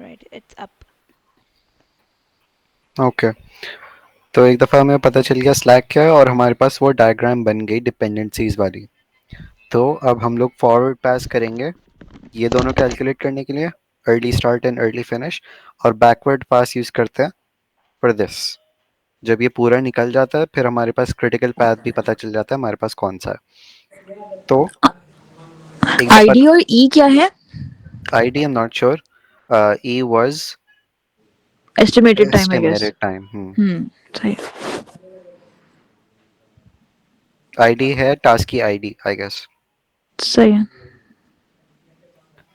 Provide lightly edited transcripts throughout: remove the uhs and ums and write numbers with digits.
Alright, it's up. Okay, तो एक दफ़ा हमें पता चल गया स्लैक क्या है और हमारे पास वो डायग्राम बन गई डिपेंडेंसीज वाली। तो अब हम लोग फॉरवर्ड पास करेंगे ये दोनों कैलकुलेट करने के लिए, early start and early finish, और बैकवर्ड पास यूज़ करते हैं फॉर दिस। जब ये पूरा निकल जाता है फिर हमारे पास क्रिटिकल पाथ भी पता चल जाता है हमारे पास कौन सा है। तो एक दफ़ा आईडी और ई क्या है? I D M not sure, E was estimated time I guess. Estimated time. सही. आईडी है टास्क की आईडी आई गेस। सही है.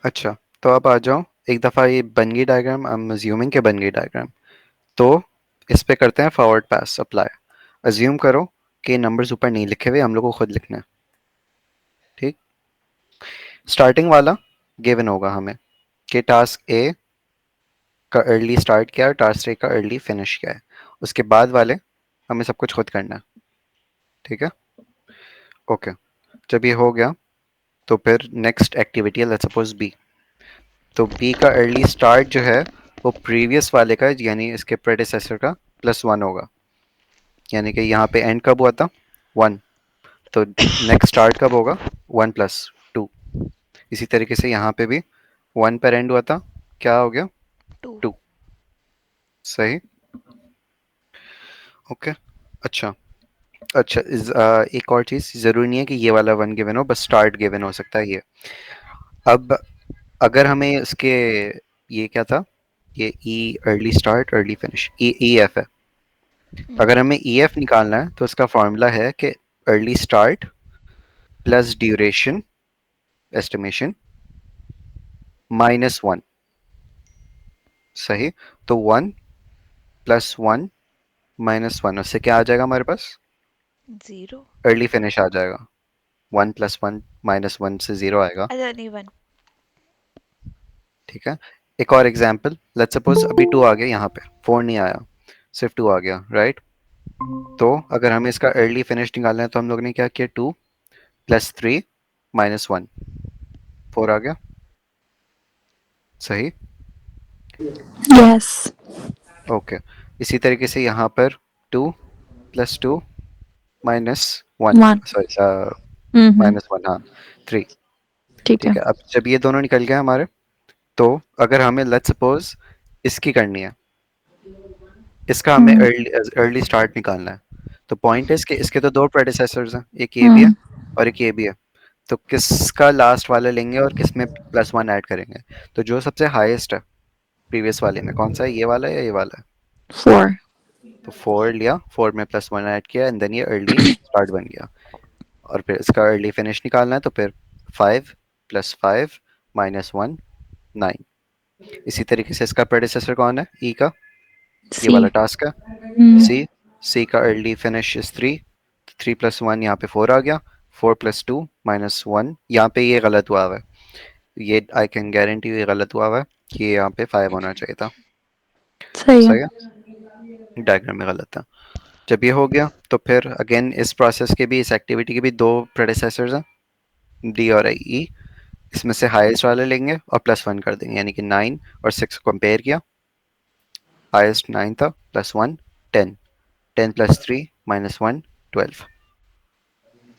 अच्छा, तो अब आ जाओ, एक दफ़ा ये बन गई डायग्राम, आई एम अज्यूमिंग के बन गई डायग्राम। तो इस पे करते हैं फॉरवर्ड पास अप्लाई। अज्यूम करो कि नंबर्स ऊपर नहीं लिखे हुए, हम लोग को खुद लिखना है। ठीक, स्टार्टिंग वाला गिवन होगा हमें कि टास्क ए का अर्ली स्टार्ट क्या है, टास्क ए का अर्ली फिनिश क्या है। उसके बाद वाले हमें सब कुछ खुद करना है। ठीक है, ओके। जब ये हो गया तो फिर नेक्स्ट एक्टिविटी है लेट्स सपोज बी। तो बी का अर्ली स्टार्ट जो है वो प्रीवियस वाले का यानी इसके प्रेडिसेसर का +1 होगा। यानी कि यहाँ पे एंड कब हुआ था 1, तो नेक्स्ट स्टार्ट कब होगा 1 + 2। इसी तरीके से यहाँ पे भी 1 पर एंड हुआ था, क्या हो गया 2. 2। सही, ओके। अच्छा, अच्छा एक और चीज़, ज़रूरी नहीं है कि ये वाला 1 गिवन हो, बस स्टार्ट गिवन हो सकता है ये। अब अगर हमें इसके, ये क्या था, ये ई अर्ली स्टार्ट अर्ली फिनिश ई ई एफ है। अगर हमें ई एफ निकालना है तो इसका फॉर्मूला है कि early start plus duration estimation -1। सही, तो 1 + 1 - 1, उससे क्या आ जाएगा हमारे पास 0. अर्ली फिनिश आ जाएगा। 1 + 1 -1 से 0 आएगा। अच्छा नहीं 1. ठीक है, एक और एग्जांपल, लेट्स सपोज अभी 2 आ गया, यहाँ पे 4 नहीं आया, सिर्फ 2 आ गया, राइट। तो अगर हमें इसका अर्ली फिनिश निकालना है तो हम लोग ने क्या किया, 2 + 3 - 1, 4 आ गया। सही, यस. ओके। इसी तरीके से यहाँ पर 2 + 2 -1, 1. सॉरी -1, हाँ 3। ठीक है. ठीक है, अब जब ये दोनों निकल गए हमारे, तो अगर हमें लेट्स सपोज इसकी करनी है, इसका हमें हम्म. अर्ली स्टार्ट निकालना है। तो पॉइंट है इसके इसके तो दो प्रेडिसेसर्स हैं, एक ये भी है हम्म. और एक ये भी है। तो किसका लास्ट वाला लेंगे और किस में +1 ऐड करेंगे। तो जो सबसे हाईएस्ट है प्रीवियस वाले में, कौन सा है, ये वाला है या ये वाला है। 4. तो 4 लिया, 4 में +1 ऐड किया एंड देन ये अर्ली स्टार्ट बन गया। और फिर इसका अर्ली फिनिश निकालना है तो फिर 5 + 5 -1 9। इसी तरीके से इसका प्रेडिसेसर कौन है, ई का, ये सी. वाला टास्क है हम्म. सी। सी का अर्ली फिनिश इज 3, 3 + 1 यहाँ पे 4 आ गया, 4 + 2 -1, यहाँ पे ये गलत हुआ हुआ है, ये आई कैन गारंटी ये गलत हुआ हुआ है कि यहाँ पे 5 होना चाहिए था। सही है. सही है, डायग्राम में गलत था। जब ये हो गया तो फिर अगेन इस प्रोसेस के भी, इस एक्टिविटी के भी दो प्रेडिसेसर्स हैं, डी और ई। इसमें से हाईएस्ट वाले लेंगे और +1 कर देंगे, यानी कि 9 और 6 को कंपेयर किया, हाईएस्ट 9 था, +1 10, 10 + 3 -1 12।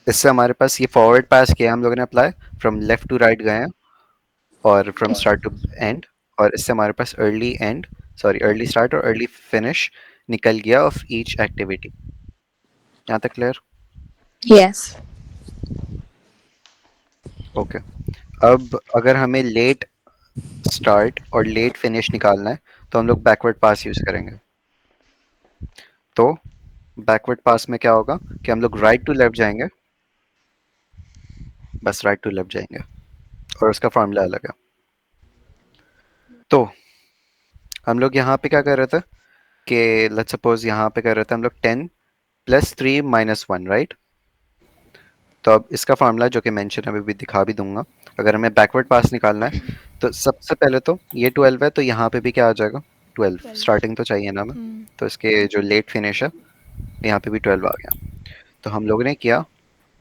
इससे हमारे पास ये फॉरवर्ड पास किया हम लोगों ने apply, from left to right गए हैं और फ्रॉम स्टार्ट टू एंड, और इससे हमारे पास early end, sorry early start और अर्ली फिनिश निकल गया ऑफ ईच एक्टिविटी। यहाँ तक क्लियर, यस. ओके। अब अगर हमें लेट स्टार्ट और लेट फिनिश निकालना है तो हम लोग बैकवर्ड पास यूज करेंगे। तो बैकवर्ड पास में क्या होगा कि हम लोग राइट टू लेफ्ट जाएंगे, बस राइट टू लेफ्ट जाएंगे, और उसका फॉर्मूला अलग है। तो हम लोग यहाँ पे क्या कर रहे थे कि लेट्स सपोज यहाँ पे कर रहे थे हम लोग 10 + 3 -1, राइट। तो अब इसका फार्मूला जो कि मेंशन अभी भी दिखा भी दूंगा, अगर हमें बैकवर्ड पास निकालना है तो सबसे पहले तो ये 12 है, तो यहाँ पे भी क्या आ जाएगा 12, 12. स्टार्टिंग तो चाहिए ना हमें। तो इसके जो लेट फिनिश है यहाँ पे भी 12 आ गया। तो हम लोगों ने किया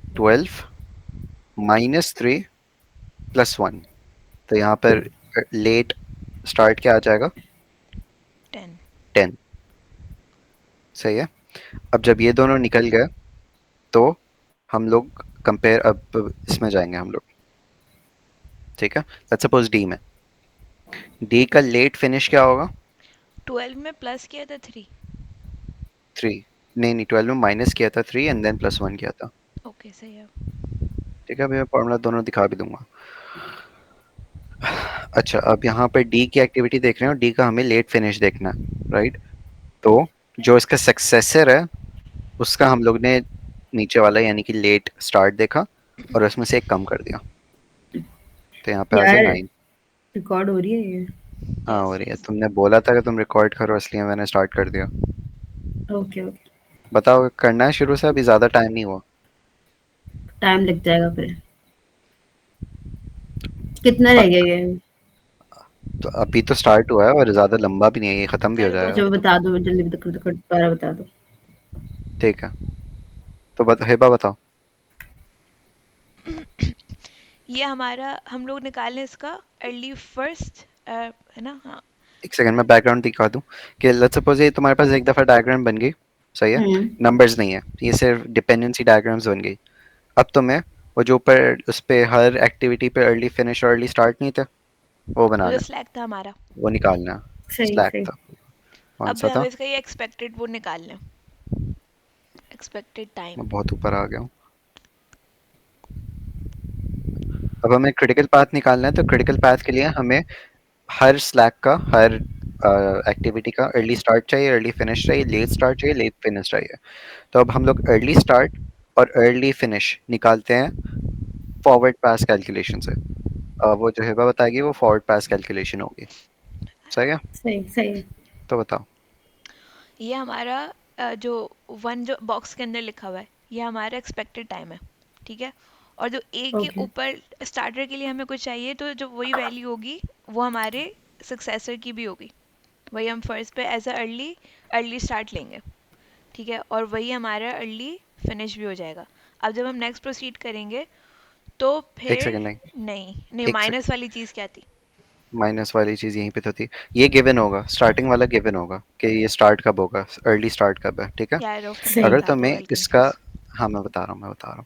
12 -3 +1। तो यहाँ पर लेट स्टार्ट क्या आ जाएगा? 10। 10। सही है। अब जब ये दोनों निकल गए तो हम लोग कंपेयर, अब इसमें जाएंगे हम लोग, ठीक है। लेट्स सपोज डी में, डी का लेट फिनिश क्या होगा? 12 में प्लस किया था 3। 3। नहीं नहीं, 12 में माइनस किया था 3 एंड देन +1 किया था। ओके सही है। ठीक है, अभी मैं फॉर्मूला दोनों दिखा भी दूंगा। अच्छा, अब यहाँ पे डी की एक्टिविटी देख रहे हो, डी का हमें लेट फिनिश देखना है, राइट। तो जो इसका सक्सेसर है उसका हम लोग ने नीचे वाला यानी कि लेट स्टार्ट देखा और उसमें से एक कम कर दिया, तो यहाँ पे आ गया यार 9। रिकॉर्ड हो रही है ये? हाँ हो यस रही है, यस। तुमने बोला था कि तुम रिकॉर्ड करो इसलिए मैंने स्टार्ट कर दिया। Okay okay. बताओ, करना है शुरू से? अभी ज्यादा टाइम नहीं हुआ। टाइम लग जाएगा फिर। कितना रह गया ये? तो अभी तो स्टार्ट हुआ है और ज्यादा लंबा भी नहीं है, ये खत्म भी हो कर दो जाएगा। अच्छा कर दो। बता दो, जल्दी दोबारा बता दो। ठीक है, तो हेबा बताओ। ये हमारा हम लोग निकालें इसका अर्ली फर्स्ट है ना? हाँ। एक सेकंड में बैकग्राउंड दिखा दूं कि लेट्स सपोज ये तुम्हारे पास एक दफा डायग्राम बन गई, सही है, हम्म। नंबर्स नहीं है, ये सिर्फ डिपेंडेंसी डायग्राम्स बन गई। अब तुम्हें वो जो ऊपर उस पे हर एक्टिविटी पे अर्ली फिनिश और अर्ली स्टार्ट नहीं थे, वो वो जो बनाना है, स्लैक था हमारा। वो निकालना है। सही स्लैक सही। था, कौन अब सा था? हमें इसका ये एक्सपेक्टेड वो निकालना है, एक्सपेक्टेड टाइम। मैं बहुत ऊपर आ गया हूँ। अब हमें क्रिटिकल पाथ निकालना है, तो क्रिटिकल पाथ के लिए हमें हर स्लैक का, हर एक्टिविटी का अर्ली स्टार्ट चाहिए, अर्ली फिनिश चाहिए, लेट स्टार्ट चाहिए, लेट फिनिश चाहिए। तो अब हम लोग अर्ली स्टार्ट और अर्ली फिनिश निकालते हैं फॉरवर्ड पास कैलकुलेशन से। वो जो हेबा बताएगी वो फॉरवर्ड पास कैलकुलेशन होगी, सही है। सही सही। तो बताओ। ये हमारा जो वन जो बॉक्स के अंदर लिखा हुआ है ये हमारा एक्सपेक्टेड टाइम है, ठीक है। और जो ए के ओके ऊपर स्टार्टर के लिए हमें कुछ चाहिए तो जो वही वैल्यू होगी वो हमारे सक्सेसर की भी होगी। वही हम फर्स्ट पे as a early early start लेंगे, ठीक है। और वही हमारा अर्ली फिनिश भी हो जाएगा। अब जब हम नेक्स्ट प्रोसीड करेंगे तो एक फिर सेकंड, नहीं, नहीं नहीं, एक सेकंड, माइनस वाली चीज़ क्या थी? माइनस वाली चीज यहीं पे तो थी। ये गिवन होगा, स्टार्टिंग वाला गिवन होगा कि ये स्टार्ट कब होगा, अर्ली स्टार्ट कब है, ठीक है। यार रुको मैं सही। अगर बता दूँ, तुम्हें आई इसका, कंफ्यूज। हाँ मैं बता रहा हूँ,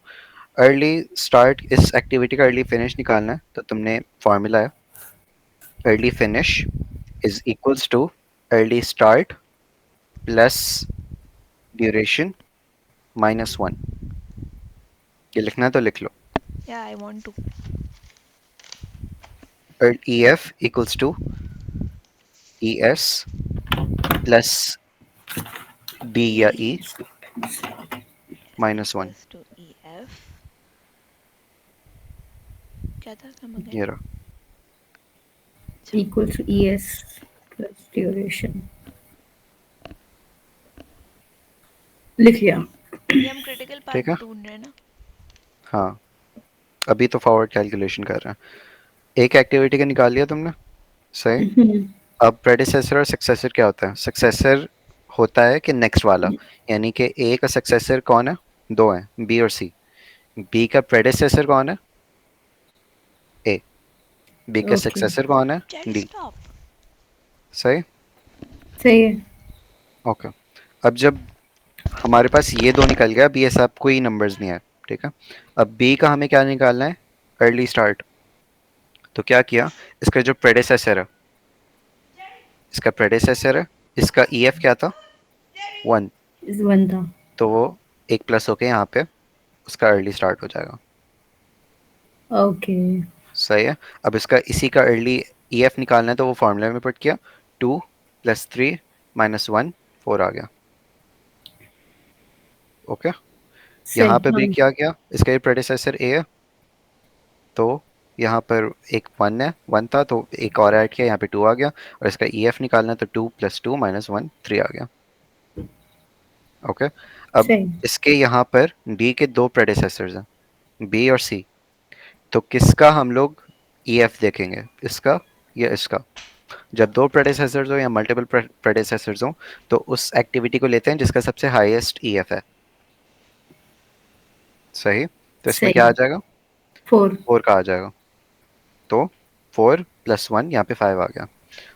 अर्ली स्टार्ट इस एक्टिविटी का अर्ली फिनिश निकालना है, तो तुमने फॉर्मूला है early finish is equals to early start plus duration -1। ये लिखना है तो लिख लो। या I want to. EF equals to ES plus D या E -1। Equals to E F, क्या था क्या मंगाए? ये रहा। Equal to E S plus duration. लिख लिया। ये हम क्रिटिकल ठीक पाथ है, ढूंढ रहे हैं ना? हाँ अभी तो फॉरवर्ड कैलकुलेशन कर रहे हैं। एक एक्टिविटी का निकाल लिया तुमने, सही। अब प्रेडिसेसर और सक्सेसर क्या होता है? सक्सेसर होता है कि नेक्स्ट वाला, यानी कि ए का सक्सेसर कौन है? दो है, बी और सी। बी का प्रेडिसेसर कौन है? ए। बी का ओके सक्सेसर कौन है? Chat D. स्टॉप। सही। सही है। ओके, अब जब हमारे पास ये दो निकल गया, अब ये सब कोई नंबर्स नहीं है, ठीक है। अब बी का हमें क्या निकालना है? Early start. तो क्या किया, इसका जो प्रेडिसेसर है, इसका प्रेडिसेसर है, इसका ईएफ क्या था? 1। इस वन था। तो वो एक प्लस होके यहाँ पे उसका अर्ली स्टार्ट हो जाएगा, ओके सही है। अब इसका इसी का अर्ली ईएफ निकालना है, तो वो फॉर्मूला में पुट किया, 2 + 3 -1, 4 आ गया। ओके, यहाँ सही। पे हाँ भी क्या किया, इसका ये प्रेडिसेसर ए है, तो यहाँ पर एक 1 है, 1 था तो एक और ऐड किया, यहाँ पे 2 आ गया। और इसका ईएफ निकालना है, तो 2 + 2 -1, 3 आ गया। ओके, अब सही। इसके यहाँ पर डी के दो प्रेडिसेसर्स हैं, बी और सी। तो किसका हम लोग ईएफ देखेंगे, इसका या इसका? जब दो प्रेडिसेसर्स हो या मल्टीपल प्रेडिसेसर्स हो, तो उस एक्टिविटी को लेते हैं जिसका सबसे हाईएस्ट ईएफ है, सही। तो इसमें क्या सही। आ जाएगा? 4। 4 का आ जाएगा। तो 4 + 1, यहाँ पे 5 आ गया।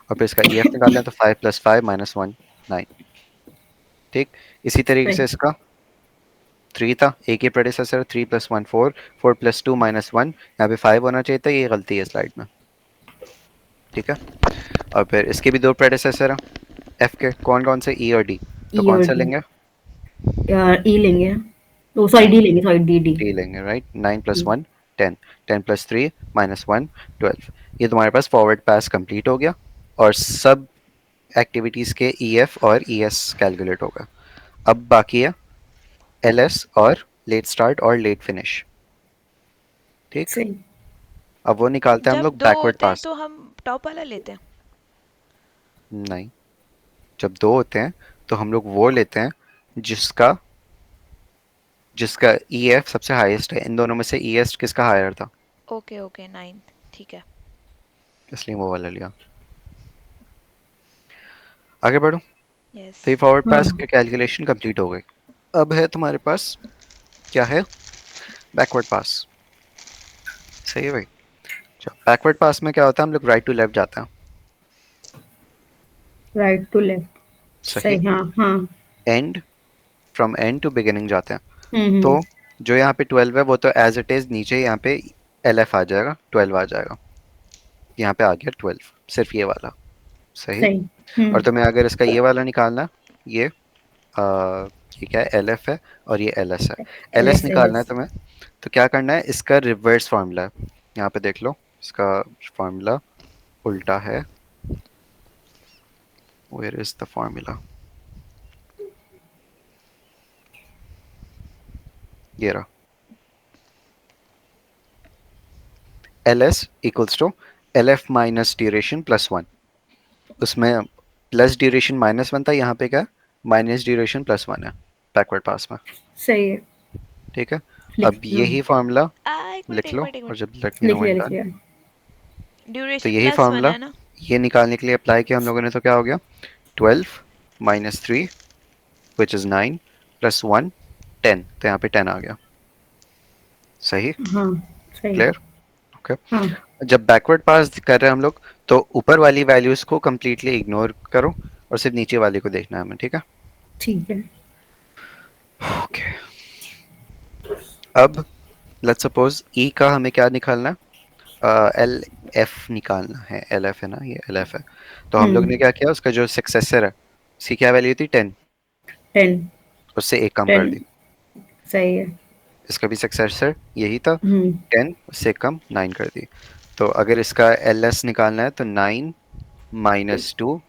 और फिर इसका EF निकालना है तो 5 + 5 - 1 9। ठीक, इसी तरीके से सही। इसका 3 था, एक ही प्रेडिसेसर, 3 + 1 4, 4 + 2 - 1, यहाँ पे 5 होना चाहिए था, ये गलती है स्लाइड में। ठीक है, और फिर इसके भी दो प्रेडिसेसर हैं एफ के, कौन कौन से, ई और डी। तो ई कौन और सा डी। लेंगे, ई लेंगे। ओ सॉरी, 9 डी लेंगे, सॉरी, डी डी। डी लेंगे, राइट। 9 + 1 10, 10 + 3 - 1 12। ये तुम्हारे पास फॉरवर्ड पास कंप्लीट हो गया और सब एक्टिविटीज के EF और ES कैलकुलेट हो गया। अब बाकी है LS और लेट स्टार्ट और लेट फिनिश। ठीक, सही। अब वो निकालते हैं हम जब लोग दो बैकवर्ड होते हैं पास। तो हम टॉप वाला लेते हैं। नहीं, जब दो होते हैं तो हम लोग वो लेते हैं जिसका जिसका EF सबसे हाईएस्ट है। इन दोनों में से ES किसका हायर था, ओके ओके, 9, ठीक है। इसलिए वो वाला लिया। आगे बढ़ो। यस। तो ये फॉरवर्ड पास हाँ। की कैलकुलेशन कंप्लीट हो गई। अब है तुम्हारे पास क्या है, बैकवर्ड पास। सही है भाई। बैकवर्ड पास में क्या होता है, हम लोग राइट टू लेफ्ट जाते हैं। Right to left. सही, सही, हाँ हाँ। And from end to beginning जाते हैं। तो हम्म। जो यहाँ पे 12 है वो तो एज इट इज नीचे यहाँ पे LF आ जाएगा, 12 आ जाएगा। यहाँ पे आ गया 12, सिर्फ ये वाला। सही। सही। और तुम्हें अगर इसका ये वाला निकालना है, ये ये क्या है, LF है और ये LS है। एल LS एस एल निकालना है एस। तुम्हें, तो क्या करना है, इसका रिवर्स फार्मूला है। यहाँ पे देख लो, इसका फार्मूला उल्टा है। वेयर इज द फार्मूला, ये रहा। LS equals to LF minus duration plus 1। उसमें प्लस ड्यूरेशन -1 था, यहाँ पे क्या, माइनस ड्यूरेशन +1 है बैकवर्ड पास में। सही है। ठीक है, लिख अब यही फार्मूला एक मिनट लिख एक लो, मिनट एक और मिनट। जब लेट मी नो लिख लिया, व्हेन लिख डन। लिया। तो ड्यूरेशन यही +1 फार्मूला है ना। ये निकालने के लिए अप्लाई किया हम लोगों ने, तो क्या हो गया, 12 - 3 विच इज 9 + 1 10। तो यहाँ पे 10 आ गया। सही, हाँ। सही। Clear, okay. हाँ। जब बैकवर्ड पास कर रहे हैं हम लोग, तो ऊपर वाली वैल्यूज को कम्प्लीटली इग्नोर करो और सिर्फ नीचे वाली को देखना है हमें। ठीक है, ठीक है। ओके। अब लेट्स सपोज ई का हमें क्या निकालना है, LF निकालना है। LF है ना, ये LF है। तो हम लोग ने क्या किया, उसका जो सक्सेसर है उसकी क्या वैल्यू थी, 10, 10। उससे एक कम कर 10। दी। सही है। इसका भी सक्सेसर यही था, हम्म। 10, उससे कम 9 कर दी। तो अगर इसका LS निकालना है तो 9 - 2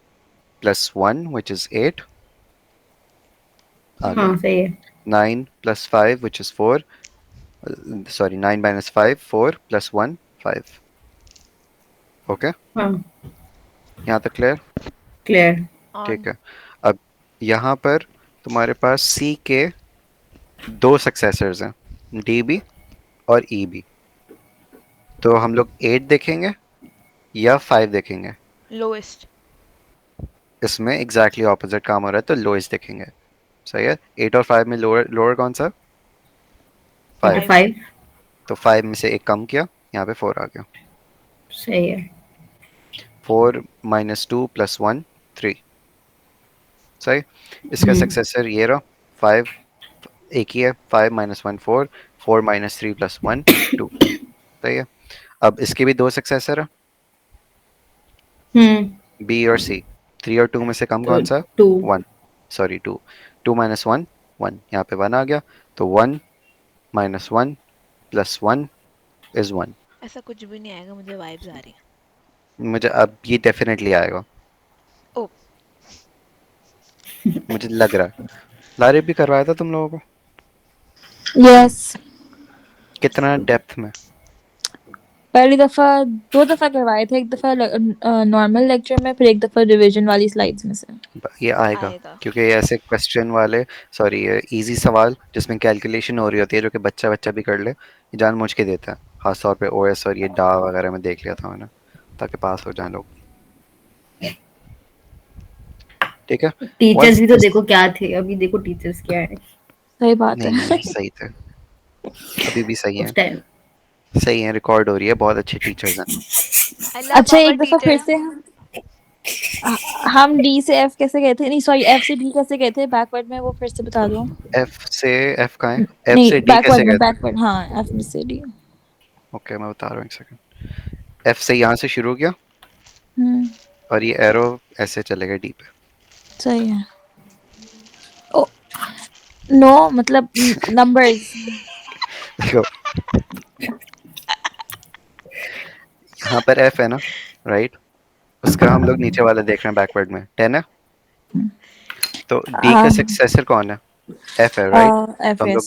+ 1 विच इज 8 आ गया। हाँ। सही है। 9 + 5 विच इज 4, सॉरी 9 - 5 4 + 1 5। ओके, हाँ। यहाँ तक क्लियर। क्लियर। ऑन। ठीक है, अब यहाँ पर तुम्हारे पास C के दो सक्सेसर्स हैं, DB और EB। तो हम लोग 8 देखेंगे या 5 देखेंगे। लोएस्ट। इसमें एग्जैक्टली ऑपोजिट काम हो रहा है, तो लोएस्ट देखेंगे। सही है, 8 और 5 में लोअर लोअर कौन सा, यहाँ पे 5। 5। 5। तो 5 में से एक कम किया, यहाँ पे 4 आ गया। सही है। 4 - 2 + 1 3। सही, इसका हम्म। सक्सेसर ये रहा, 5 एक ही है, 5 - 1 4, 4 - 3 + 1 2। सही है, अब इसके भी दो सक्सेसर है, हम्म। B और C। 3 और 2 में से कम तो कौन सा, 2। 1, सॉरी 2। 2 - 1 1, यहाँ पे 1 आ गया। तो 1 - 1 + 1 इज 1। ऐसा कुछ भी नहीं आएगा, मुझे वाइब्स आ रही मुझे अब ये डेफिनेटली आएगा, हैं। ओ। मुझे लग रहा है। लारे भी करवाया था तुम लोगों को, Yes. कितना डेप्थ में, पहली दफा, दो दफा करवाए थे, एक दफा नॉर्मल लेक्चर में, फिर एक दफा रिवीजन वाली स्लाइड्स में से। ये आएगा। आएगा। क्योंकि ये ऐसे क्वेश्चन वाले, सॉरी ये इजी सवाल जिसमें कैलकुलेशन हो रही होती है, जो कि बच्चा बच्चा भी कर ले, ये जानबूझ के देता है। खासतौर पे OS और ये डा वगैरह में देख लिया था मैंने, ताकि पास हो जाए लोग। ठीक है, टीचर्स वंस भी तो दिस, देखो क्या थे, अभी देखो टीचर्स क्या है सही बात नहीं है। नहीं सही थे, अभी भी सही है, उस टाइम। सही है, रिकॉर्ड हो रही है, बहुत अच्छे टीचर्स हैं। आई लव अच्छा, आवर एक दफा फिर टीचर। से हम हम डी से एफ कैसे गए थे, नहीं सॉरी एफ से डी कैसे गए थे बैकवर्ड में, वो फिर से बता दो। एफ से एफ कहाँ है, एफ नहीं से डी कैसे बैकवर्ड में, गए थे? बैकवर्ड हाँ, एफ में से डी। ओके मैं बता रहा हूँ, एक सेकंड। एफ से यहाँ से शुरू किया हम्म, और ये एरो ऐसे चलेगा डी पे। सही है। ओ नो मतलब नंबर्स। देखो यहाँ पर एफ है ना, राइट? उसका हम लोग नीचे वाला देख रहे हैं बैकवर्ड में 10 है, तो डी का सक्सेसर कौन है? एफ है, राइट? एफ तो हम एस। लोग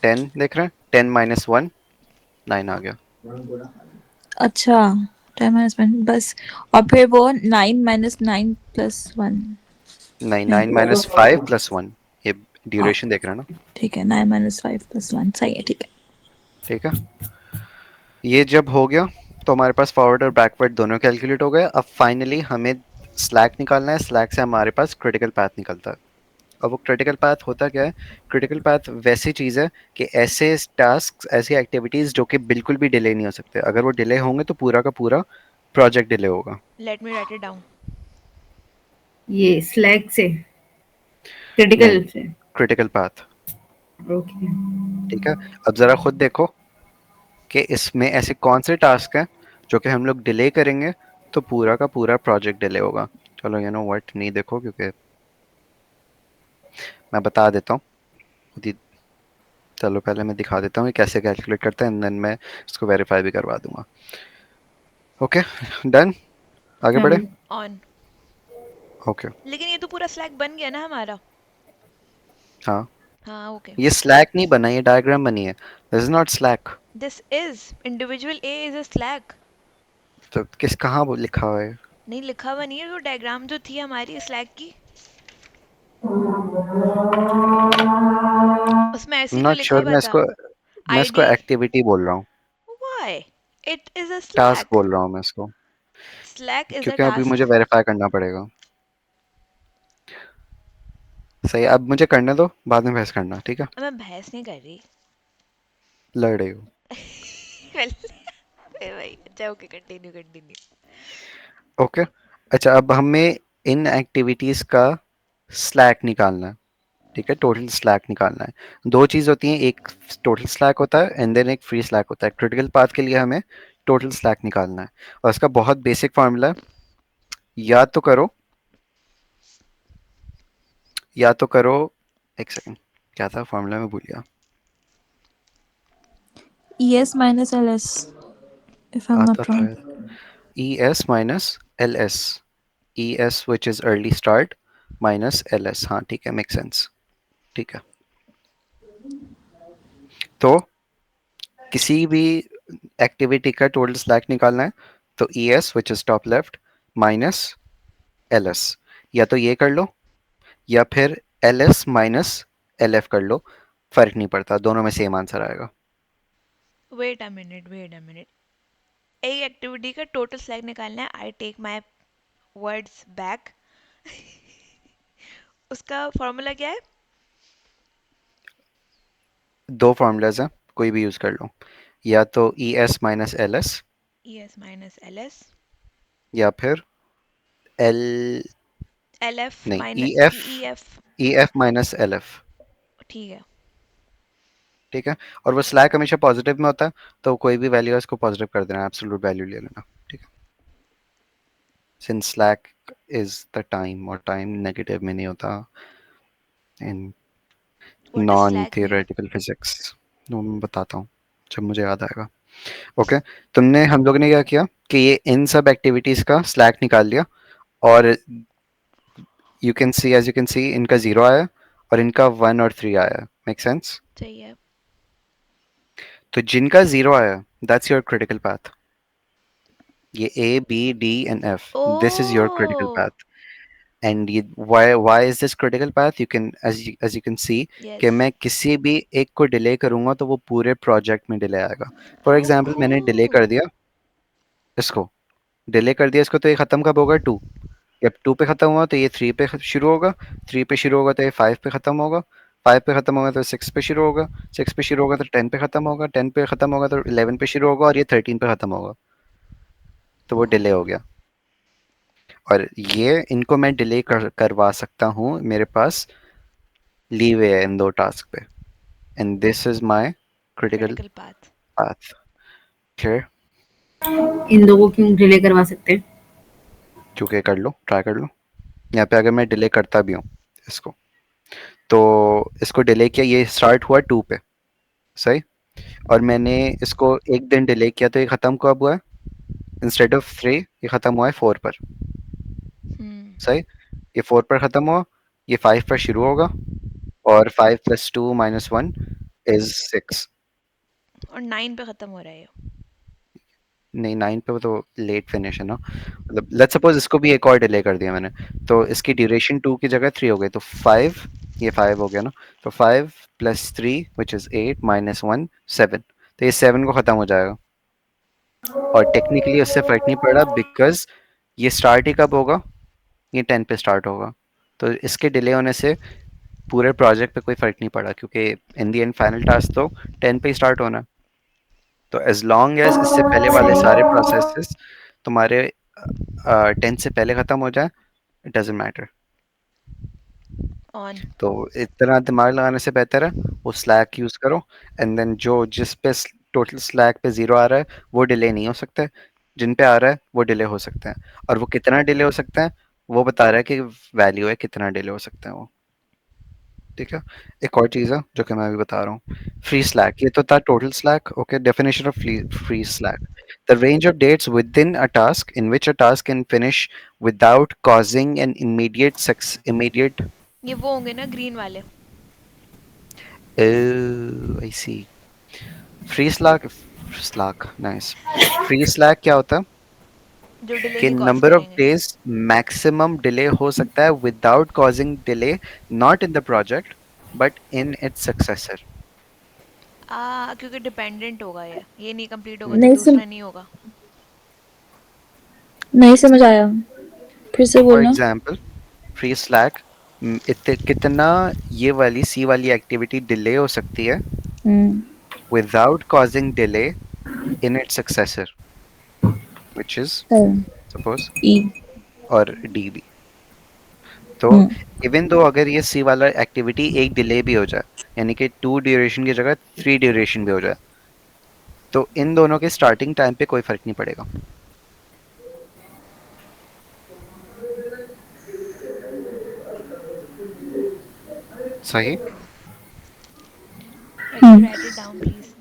10 देख रहे हैं, 10 माइनस 1 9 आ गया। अच्छा 10 - 1 बस, और फिर वो 9 - 9 + 1। 9 9 माइनस 5 प्लस 1, ये हाँ ड्यूरेशन देख रहे हैं ना? ठीक है, 9 - 5 + 1 सही है, ठीक है। ठीक है, ये जब हो गया तो हमारे पास फॉरवर्ड और बैकवर्ड दोनों कैलकुलेट हो गए। अब फाइनली हमें स्लैक निकालना है, स्लैक से हमारे पास क्रिटिकल पाथ निकलता है। अब वो क्रिटिकल पाथ होता क्या है? क्रिटिकल पाथ वैसी चीज़ है कि ऐसे टास्क, ऐसी एक्टिविटीज़ जो कि बिल्कुल भी डिले नहीं हो सकते, अगर वो डिले होंगे तो पूरा का पूरा प्रोजेक्ट डिले होगा। Let me right it down. ये स्लैक से, नहीं, क्रिटिकल से। Critical path. ओके। ठीक है, अब ज़रा खुद देखो कि इसमें ऐसे कौन से टास्क हैं जो कि हम लोग डिले करेंगे तो पूरा का पूरा प्रोजेक्ट डिले होगा। चलो यू नो व्हाट, नहीं देखो क्योंकि मैं बता देता हूँ खुद ही। चलो पहले मैं दिखा देता हूँ ये कैसे कैलकुलेट करते हैं, देन मैं इसको वेरीफाई भी करवा दूंगा। ओके डन, आगे हाँ। बढ़े। ऑन। ओके लेकिन ये तो पूरा स्लैक बन गया ना हमारा। हाँ, हाँ ओके। ये स्लैक नहीं बना, ये डायग्राम बनी है, this is not slack. This is individual A is a slack. तो किस कहाँ वो लिखा हुआ है? नहीं लिखा हुआ नहीं है, वो डायग्राम जो थी हमारी स्लैक की, उसमें ऐसे ही तो नॉट लिखा श्योर, हुआ था। मैं इसको आईडी। एक्टिविटी बोल रहा हूँ, why? It is a task slack. बोल रहा हूँ मैं इसको, स्लैक इज अ क्योंकि अभी मुझे टास्क। वेरीफाई करना पड़ेगा। सही, अब मुझे करने दो, बाद में बहस करना, ठीक है? मैं बहस नहीं कर रही। लड़ रही हो? भाई अच्छा ओके, कंटिन्यू कंटिन्यू। ओके अच्छा, अब हमें इन एक्टिविटीज का स्लैक निकालना है। ठीक है, टोटल स्लैक निकालना है। दो चीज होती हैं, एक टोटल स्लैक होता है एंड देन एक फ्री स्लैक होता है। क्रिटिकल पाथ के लिए हमें टोटल स्लैक निकालना है और इसका बहुत बेसिक फार्मूला है। या तो करो, या तो करो, एक सेकंड, क्या था फार्मूला में भूल गया। ES - LS if I'm आता not था wrong। E S minus L S, E S which is early start minus L S. हाँ ठीक है, मेक सेंस। ठीक है, तो किसी भी एक्टिविटी का टोटल स्लैक निकालना है तो E S which is top left minus L S, या तो ये कर लो या फिर L S minus L F कर लो, फर्क नहीं पड़ता, दोनों में सेम आंसर आएगा। Wait a minute, wait a minute. एक एक्टिविटी का टोटल स्लैक निकालना है, I take my words back. उसका फॉर्मूला क्या है? दो फॉर्मूलाज हैं, कोई भी यूज कर लो, या तो E S minus L S E S minus L S, या फिर एल, एल एफ नहीं minus E F. E F minus L F. ठीक है। ठीक है, और वो स्लैक हमेशा पॉजिटिव में होता है, तो कोई भी वैल्यू है उसको पॉजिटिव कर देना, एब्सोल्यूट वैल्यू ले लेना। ठीक है, since slack is the time और टाइम नेगेटिव में नहीं होता in what is non slack mean? Theoretical physics. तो मैं बताता हूँ जब मुझे याद आएगा। ओके, तुमने, हम लोग ने क्या किया कि ये इन सब एक्टिविटीज का स्लैक निकाल लिया, और you can see, as you can see, इनका जीरो आया और इनका वन और थ्री आया। Make sense? सही है। तो जिनका जीरो आया, दैट्स योर क्रिटिकल पाथ। ये A B D and F, this is your critical oh path. And ये why is this critical path, you can, as you can see कि yes. मैं किसी भी एक को डिले करूंगा तो वो पूरे प्रोजेक्ट में डिले आएगा। फॉर एग्जांपल मैंने डिले कर दिया इसको, डिले कर दिया इसको, तो ये खत्म कब होगा? टू। जब टू पे खत्म हुआ तो ये थ्री पे शुरू होगा, थ्री पे शुरू होगा तो ये फाइव पे खत्म होगा, फाइव पे खत्म होगा तो सिक्स पे शुरू होगा, सिक्स पे शुरू होगा तो टेन पे खत्म होगा, टेन पे खत्म होगा तो इलेवन पे शुरू होगा और ये थर्टीन पे खत्म होगा, तो वो डिले हो गया। और ये इनको मैं डिले करवा सकता हूँ, मेरे पास लीवे है इन 2 टास्क पे, and this is my critical critical path. Path. Clear? इन दो को क्यों डिले करवा सकते हैं? क्योंकि कर लो, ट्राई कर लो। यहाँ पे अगर मैं डिले करता भी हूँ इसको, तो इसको डिले किया, ये स्टार्ट हुआ 2 पे, सही, और मैंने इसको एक दिन डिले किया, तो ये खत्म कब हुआ है? इंस्टेड ऑफ 3 ये खत्म हुआ है 4 पर, सही। ये 4 पर खत्म हुआ, ये 5 पर शुरू होगा, और 5 + 2 - 1 इज 6। और 9 पे खत्म हो रहा है ये। नहीं, 9 पे तो लेट फिनिश है ना, मतलब लेट्स सपोज इसको भी एक और डिले कर दिया मैंने, तो इसकी ड्यूरेशन 2 की जगह 3 हो गई, तो 5, ये 5 हो गया ना, तो 5 + 3 विच इज 8 - 1 7, तो ये 7 को खत्म हो जाएगा, और टेक्निकली उससे फर्क नहीं पड़ा बिकॉज ये स्टार्ट ही कब होगा? ये 10 पे स्टार्ट होगा, तो इसके डिले होने से पूरे प्रोजेक्ट पे कोई फर्क नहीं पड़ा, क्योंकि इन दी एंड फाइनल टास्क तो 10 पे ही स्टार्ट होना है। तो एज लॉन्ग एज इससे पहले वाले सारे प्रोसेसेस तुम्हारे 10 से पहले खत्म हो जाए, इट डजेंट मैटर। ऑन। तो इतना दिमाग लगाने से बेहतर है वो स्लैक यूज करो, एंड देन जो जिस पे टोटल स्लैक पे 0 आ रहा है वो डिले नहीं हो सकता है, जिन पे आ रहा है वो डिले हो सकते हैं, और वो कितना डिले हो सकता है वो बता रहा है कि वैल्यू है कितना डिले हो सकता है वो। ठीक है, एक और चीज़ है जो कि मैं अभी बता रहा हूँ, फ्री स्लैक, ये तो था total slack. Okay, definition of free slack: the range of dates within a task in which a task can finish without causing an immediate ये वो होंगे ना ग्रीन वाले। I see. Free slack, slack nice. Free slack क्या होता है जो delay कि नहीं कॉज नंबर ऑफ करेंगे। डेज मैक्सिमम डिले हो सकता है without causing delay, not in the project but in its successor. क्योंकि डिपेंडेंट होगा ये नहीं कंप्लीट होगा तो नहीं सम दूसरा नहीं होगा। नहीं समझ आया, फिर से फॉर बोलना। एग्जाम्पल, फ्री स्लैक कितना ये वाली सी वाली एक्टिविटी डिले हो सकती है hmm. Without causing delay in its successor, which is suppose, E. और डी भी। तो हम्म। इवन दो अगर ये सी वाला एक्टिविटी एक डिले भी हो जाए, यानी कि 2 ड्यूरेशन की जगह 3 ड्यूरेशन भी हो जाए, तो इन दोनों के स्टार्टिंग टाइम पे कोई फर्क नहीं पड़ेगा, सही। Hmm. Write it down please.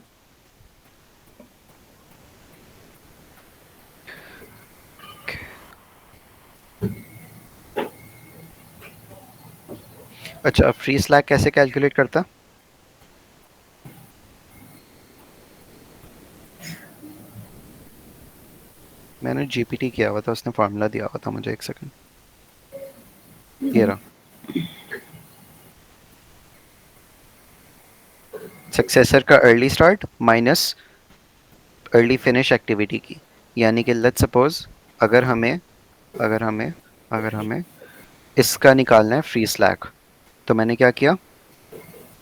अच्छा, फ्री स्लैक कैसे कैलकुलेट करता? मैंने जीपीटी किया हुआ था, उसने फार्मूला दिया हुआ था मुझे, एक सेकंड, ये रहा। सक्सेसर का early start minus early finish activity की, यानी कि लेट्स सपोज अगर हमें अगर हमें अगर हमें इसका निकालना है फ्री स्लैक, तो मैंने क्या किया,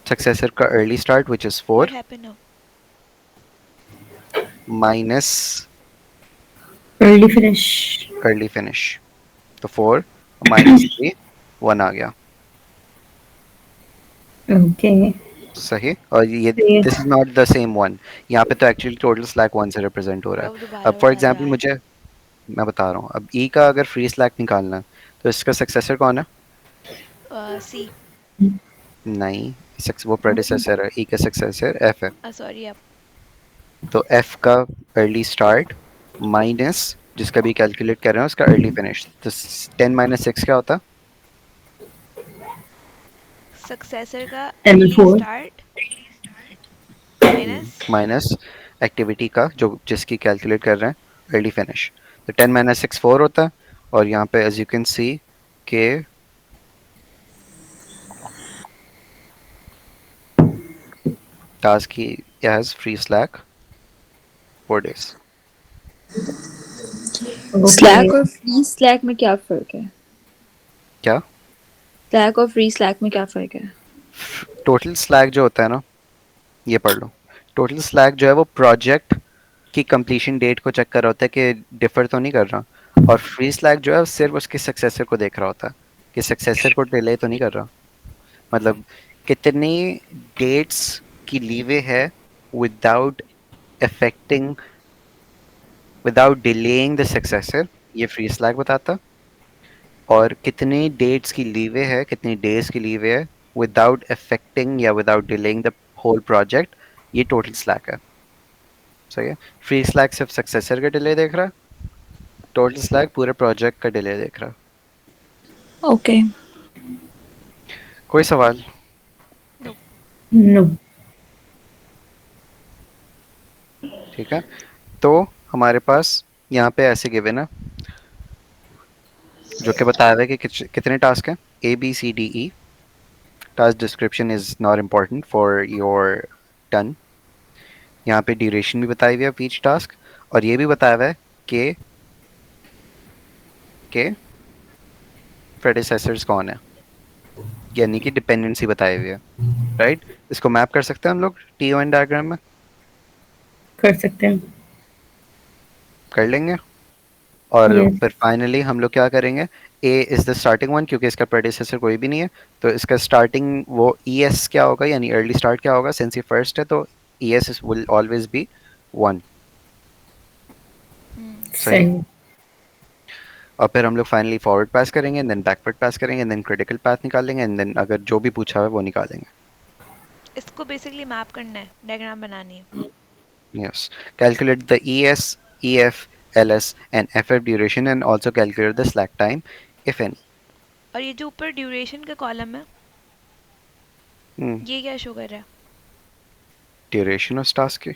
सक्सेसर का early start which is what 4 happened now? Minus early finish. Early finish, तो 4 -3 1 आ गया, ओके। सही। और ये ये this is not the same one, यहाँ पे तो एक्चुअली टोटल स्लैक 1 से रिप्रेजेंट हो रहा तो है। अब अब दोबारा फॉर बता दो एग्जांपल यार। मुझे, मैं बता रहा हूँ, अब ई का अगर फ्री स्लैक निकालना है तो इसका सक्सेसर कौन है? सी। नहीं, वो प्रेडिसेसर है, ई का सक्सेसर एफ है, सॉरी आप। तो एफ का अर्ली स्टार्ट माइनस जिसका भी कैलकुलेट कर रहे हैं उसका अर्ली फिनिश, तो 10 - 6 क्या होता है? सक्सेसर का 10 अर्ली और 4। Start minus. माइनस एक्टिविटी का जो जिसकी कैलकुलेट कर रहे हैं अर्ली फिनिश, तो 10 - 6 4 होता है, और यहाँ पे एज यू कैन सी के task he has free slack 4 days। Okay. Slack और फ्री स्लैक में क्या फर्क है? क्या? स्लैक और फ्री स्लैक में क्या फर्क है? टोटल स्लैक जो होता है ना, ये पढ़ लो, टोटल स्लैक जो है वो प्रोजेक्ट की कंप्लीशन डेट को चेक कर रहा होता है कि डिफर तो नहीं कर रहा। और फ्री स्लैक जो है सिर्फ उसके सक्सेसर को देख रहा होता है कि सक्सेसर को डिले तो नहीं कर रहा, मतलब कितनी डेट्स की लीवे है without affecting, without delaying the successor, ये फ्री स्लैक बताता। और कितनी डेट्स की लीवे है, कितनी डेज की लीवे है विदाउट अफेक्टिंग या without delaying the whole project, ये टोटल स्लैक है। सही है। फ्री स्लैक सिर्फ सक्सेसर का डिले देख रहा है, टोटल स्लैक पूरे प्रोजेक्ट का डिले देख रहा है। ओके। कोई सवाल? नो। नो। ठीक है, तो हमारे पास यहाँ पे ऐसे गिवन है जो कि बताया हुआ है कि कितने टास्क हैं, A B C D E. Task description is not important for your done. यहाँ पे ड्यूरेशन भी बताई हुई है ईच टास्क, और ये भी बताया हुआ है कि प्रेडिसेसर्स कौन है, यानी कि डिपेंडेंसी बताई हुई है। राइट, इसको मैप कर सकते हैं हम लोग टी ओ एन डायग्राम में, कर सकते हैं। कर लेंगे। और यस। फिर फाइनली हम लोग क्या करेंगे, ए इज द स्टार्टिंग वन, क्योंकि इसका प्रेडिसेसर कोई भी नहीं है, तो इसका स्टार्टिंग वो ई एस क्या होगा, यानी अर्ली स्टार्ट क्या होगा, सिंस ये फर्स्ट है तो E S will always be 1। सही। सही। और फिर हम लोग फाइनली फॉरवर्ड पास करेंगे, देन बैकवर्ड पास करेंगे, देन क्रिटिकल पाथ निकालेंगे, एंड देन अगर जो भी पूछा है वो निकालेंगे। इसको बेसिकली मैप करना है, डायग्राम बनानी है। Yes. Calculate the ES, EF, LS and FF duration and also calculate the slack time if any. और ये जो ऊपर ड्यूरेशन का कॉलम है, Hmm. ये क्या शो कर रहा है? Duration उस टास्क की,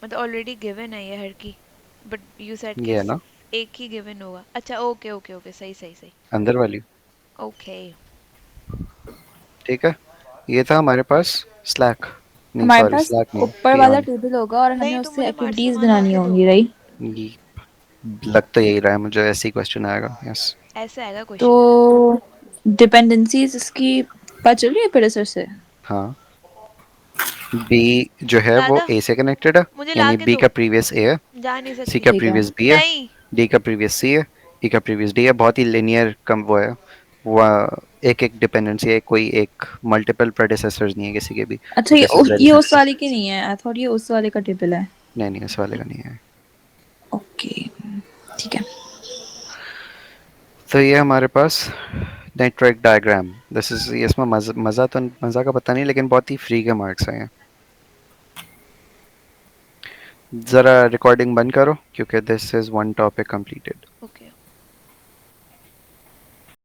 मतलब ऑलरेडी गिवन है ये हर की, बट यू सेड कि ये है ना एक ही गिवन होगा। अच्छा, ओके ओके ओके, सही सही सही। अंदर वाली। ओके। ठीक है, ये था हमारे पास स्लैक, नहीं हमारे सॉरी पास स्लैक नहीं, ऊपर वाला T1। टेबल होगा और हमें नहीं, तो उससे मुझे एक्टिविटीज मार्क्सिमा ला बनानी के दो। होंगी, राइट? ये लग तो यही रहा है मुझे, ऐसे ही क्वेश्चन आएगा। यस। ऐसा आएगा तो क्वेश्चन। डिपेंडेंसीज इसकी पता चल रही है प्रोसेसर से? हाँ, बी जो है वो दादा, ए से कनेक्टेड है, मुझे ला यानी के बी दो, का प्रीवियस ए है, जा नहीं सी सकती। का ठीक है। प्रीवियस बी है, नहीं। डी का प्रीवियस सी है, ई का प्रीवियस डी है। बहुत ही लिनियर कम वो है, वो एक एक डिपेंडेंसी है, कोई एक मल्टीपल प्रेडिसेसर्स नहीं है किसी के भी, अच्छा, कुछ ऐसे ये उस प्रेडिसेसर्स। वाले की नहीं है, आई थॉट ये उस वाले का टेबल है। नहीं नहीं, इस वाले का नहीं है। ओके, ठीक है। तो ये हमारे पास नेटवर्क डायग्राम, दिस इज, इसमें मज़ा तो मज़ा का पता नहीं, लेकिन बहुत ही फ्री के मार्क्स हैं। ज़रा रिकॉर्डिंग बंद करो क्योंकि this is one topic completed. Okay.